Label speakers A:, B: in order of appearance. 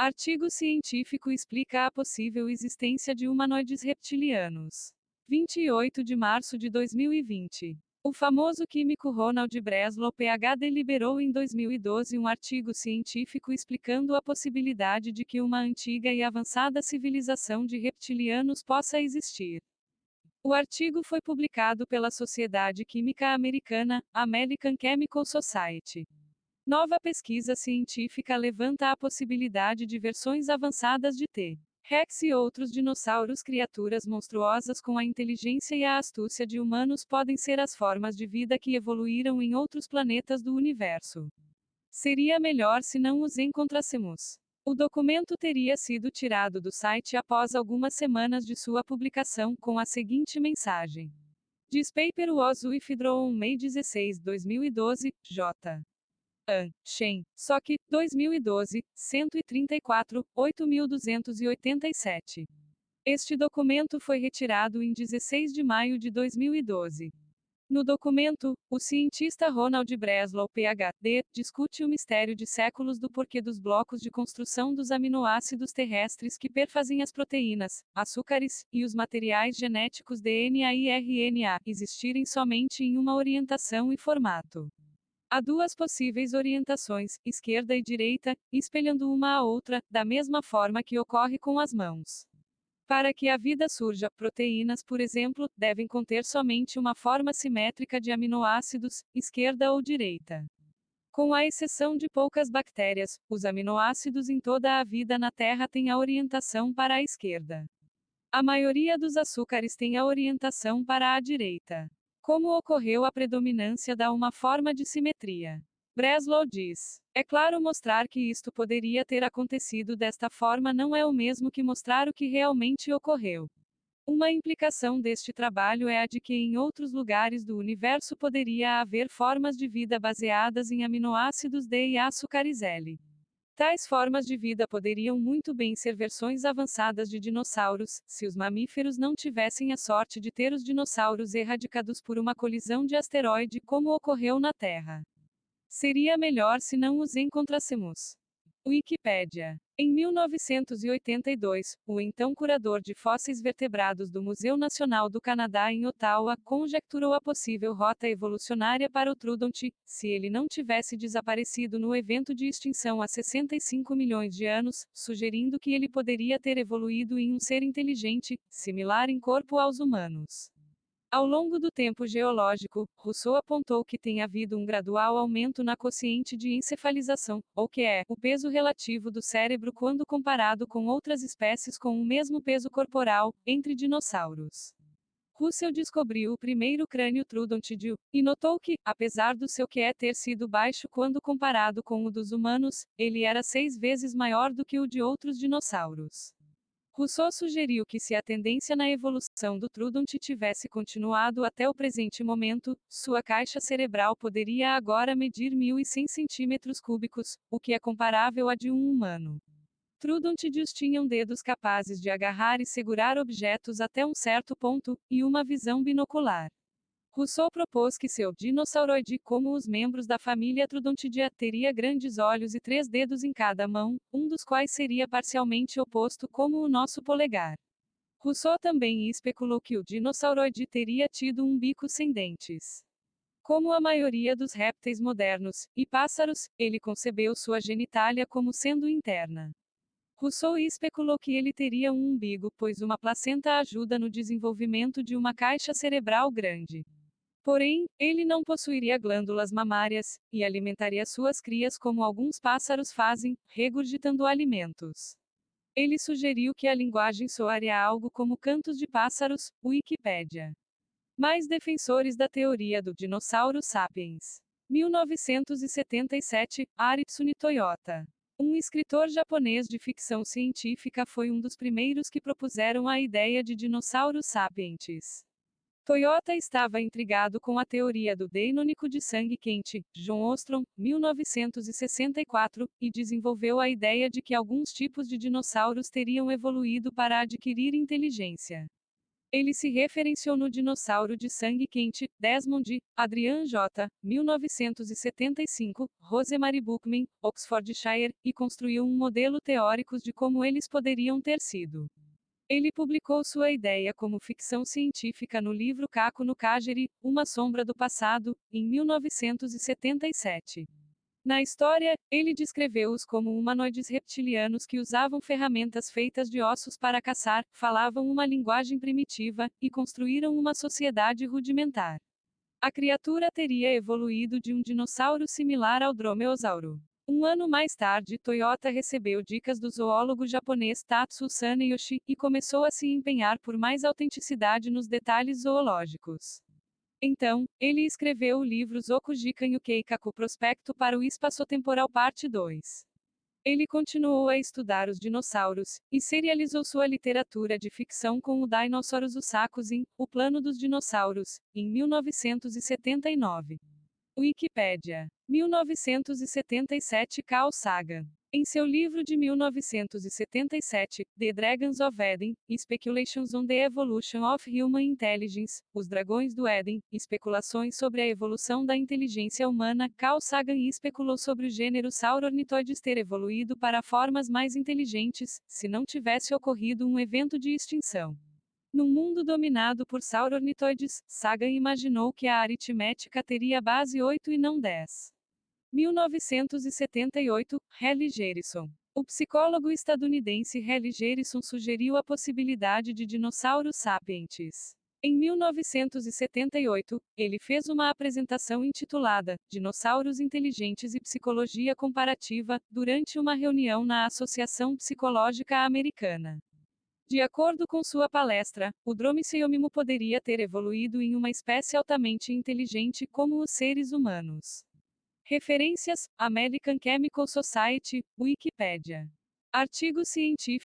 A: Artigo científico explica a possível existência de humanoides reptilianos. 28 de março de 2020. O famoso químico Ronald Breslow, PhD, liberou em 2012 um artigo científico explicando a possibilidade de que uma antiga e avançada civilização de reptilianos possa existir. O artigo foi publicado pela Sociedade Química Americana, American Chemical Society. Nova pesquisa científica levanta a possibilidade de versões avançadas de T. Rex e outros dinossauros, criaturas monstruosas com a inteligência e a astúcia de humanos, podem ser as formas de vida que evoluíram em outros planetas do universo. Seria melhor se não os encontrássemos. O documento teria sido tirado do site após algumas semanas de sua publicação, com a seguinte mensagem: This paper was withdrawn on May 16, 2012, J. Shen, SOC, 2012, 134, 8287. Este documento foi retirado em 16 de maio de 2012. No documento, o cientista Ronald Breslow, PhD, discute o mistério de séculos do porquê dos blocos de construção dos aminoácidos terrestres que perfazem as proteínas, açúcares, e os materiais genéticos DNA e RNA existirem somente em uma orientação e formato. Há duas possíveis orientações, esquerda e direita, espelhando uma a outra, da mesma forma que ocorre com as mãos. Para que a vida surja, proteínas, por exemplo, devem conter somente uma forma simétrica de aminoácidos, esquerda ou direita. Com a exceção de poucas bactérias, os aminoácidos em toda a vida na Terra têm a orientação para a esquerda. A maioria dos açúcares tem a orientação para a direita. Como ocorreu a predominância da uma forma de simetria? Breslow diz: é claro, mostrar que isto poderia ter acontecido desta forma não é o mesmo que mostrar o que realmente ocorreu. Uma implicação deste trabalho é a de que em outros lugares do universo poderia haver formas de vida baseadas em aminoácidos D e açúcares L. Tais formas de vida poderiam muito bem ser versões avançadas de dinossauros, se os mamíferos não tivessem a sorte de ter os dinossauros erradicados por uma colisão de asteroide como ocorreu na Terra. Seria melhor se não os encontrássemos. Wikipédia. Em 1982, o então curador de fósseis vertebrados do Museu Nacional do Canadá em Ottawa conjecturou a possível rota evolucionária para o Troodonte, se ele não tivesse desaparecido no evento de extinção há 65 milhões de anos, sugerindo que ele poderia ter evoluído em um ser inteligente, similar em corpo aos humanos. Ao longo do tempo geológico, Rousseau apontou que tem havido um gradual aumento na quociente de encefalização, ou que é, o peso relativo do cérebro quando comparado com outras espécies com o mesmo peso corporal, entre dinossauros. Russell descobriu o primeiro crânio troodontide e notou que, apesar do seu QE ter sido baixo quando comparado com o dos humanos, ele era 6 vezes maior do que o de outros dinossauros. Rousseau sugeriu que se a tendência na evolução do Troodonte tivesse continuado até o presente momento, sua caixa cerebral poderia agora medir 1.100 centímetros cúbicos, o que é comparável à de um humano. Troodontides tinham dedos capazes de agarrar e segurar objetos até um certo ponto, e uma visão binocular. Rousseau propôs que seu dinossauroide, como os membros da família Troodontidia, teria grandes olhos e 3 dedos em cada mão, um dos quais seria parcialmente oposto como o nosso polegar. Rousseau também especulou que o dinossauroide teria tido um bico sem dentes. Como a maioria dos répteis modernos, e pássaros, ele concebeu sua genitália como sendo interna. Rousseau especulou que ele teria um umbigo, pois uma placenta ajuda no desenvolvimento de uma caixa cerebral grande. Porém, ele não possuiria glândulas mamárias, e alimentaria suas crias como alguns pássaros fazem, regurgitando alimentos. Ele sugeriu que a linguagem soaria algo como cantos de pássaros, Wikipédia. Mais defensores da teoria do dinossauro sapiens. 1977, Aritsune Toyota. Um escritor japonês de ficção científica foi um dos primeiros que propuseram a ideia de dinossauros sapientes. Toyota estava intrigado com a teoria do deinônico de sangue quente, John Ostrom, 1964, e desenvolveu a ideia de que alguns tipos de dinossauros teriam evoluído para adquirir inteligência. Ele se referenciou no dinossauro de sangue quente, Desmond, Adrian J., 1975, Rosemary Bookman, Oxfordshire, e construiu um modelo teórico de como eles poderiam ter sido. Ele publicou sua ideia como ficção científica no livro Caco no Kageri, Uma Sombra do Passado, em 1977. Na história, ele descreveu-os como humanoides reptilianos que usavam ferramentas feitas de ossos para caçar, falavam uma linguagem primitiva, e construíram uma sociedade rudimentar. A criatura teria evoluído de um dinossauro similar ao dromeosauro. Um ano mais tarde, Toyota recebeu dicas do zoólogo japonês Tatsu Saneyoshi, e começou a se empenhar por mais autenticidade nos detalhes zoológicos. Então, ele escreveu o livro Zokujikan Keikaku Prospecto para o Espaçotemporal Parte 2. Ele continuou a estudar os dinossauros, e serializou sua literatura de ficção com o Dinosaurus Usacus em O Plano dos Dinossauros, em 1979. Wikipédia. 1977 Carl Sagan. Em seu livro de 1977, The Dragons of Eden, Speculations on the Evolution of Human Intelligence, Os Dragões do Éden, Especulações sobre a Evolução da Inteligência Humana, Carl Sagan especulou sobre o gênero Saurornithoides ter evoluído para formas mais inteligentes, se não tivesse ocorrido um evento de extinção. Num mundo dominado por saurornitoides, Sagan imaginou que a aritmética teria base 8 e não 10. 1978, Haley Gerison. O psicólogo estadunidense Haley Gerison sugeriu a possibilidade de dinossauros sapientes. Em 1978, ele fez uma apresentação intitulada Dinossauros Inteligentes e Psicologia Comparativa, durante uma reunião na Associação Psicológica Americana. De acordo com sua palestra, o dromeosaurimo poderia ter evoluído em uma espécie altamente inteligente como os seres humanos. Referências: American Chemical Society, Wikipédia. Artigo científico.